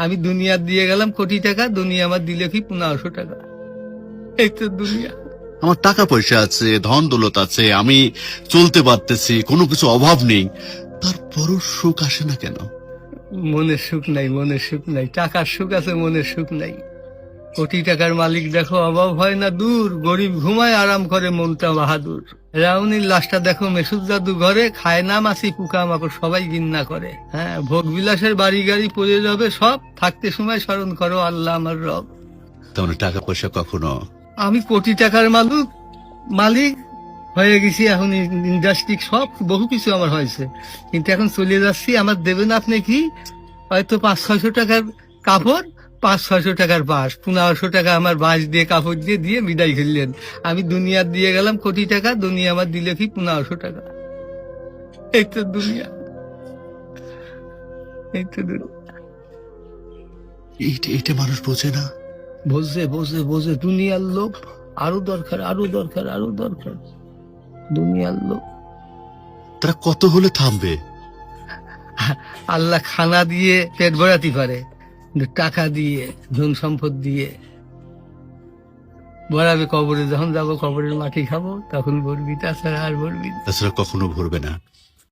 আমি দুনিয়া দিয়ে গেলাম কোটি টাকা, দুনিয়া আমার দিলে কি 1500 টাকা। এই তো দুনিয়া। আমার টাকা পয়সা আছে, ধন দৌলত আছে, আমি চলতে পারতেছি, কোনো কিছু অভাব নেই, তারপরও সুখ আসে না কেন? মনের সুখ নাই, মনের সুখ নাই। টাকার সুখ আছে, মনের সুখ নাই। কোটি টাকার মালিক দেখো অভাব হয় না দূর, গরিব ঘুমায় আরাম করে মনটা বাহাদুর। রাউনির লাশটা দেখো মেসুদ জাদু ঘরে, খায় না মাছি পোকা মাকড় সবাই ঘৃণা করে। হ্যাঁ, ভোগ বিলাসের বাড়ি গাড়ি পড়ে যাবে সব, থাকতে সময় স্মরণ করো আল্লাহ আমার রব। তেমন টাকা পয়সা কখনো আমি কোটি টাকার মালিক হয়ে গেছি, এখন ইন্ডাস্ট্রি সব বহু কিছু আমার হয়েছে, কিন্তু এখন চলে যাচ্ছি। আমার দেবেন আপনি কি হয়তো 500-600 টাকার কাপড়, 500-600 টাকার বাঁশ, 1500 টাকা আমার বাঁশ দিয়ে কাপড় দিয়ে দিয়ে বিদায় খেললেন। আমি দুনিয়া দিয়ে গেলাম কোটি টাকা, দুনিয়া আমার দিলে কি 1500 টাকা। এই তো দুনিয়া, এই তো দুনিয়া। এটা মানুষ বোঝে না। বোঝে বোঝে বোঝে, দুনিয়ার লোভ আরো দরকার, আরো দরকার, আরো দরকার। দুনিয়ার লোভ। তারা কত হলে থামবে? আল্লাহ খানা দিয়ে পেট ভরাতে পারে, কিন্তু টাকা দিয়ে, ধন সম্পদ দিয়ে ভরাবে কবরে। যখন যাবো কবরের মাটি খাবো তখন ভরবি, তাছাড়া আর ভরবি না। তাছাড়া কখনো ভরবে না।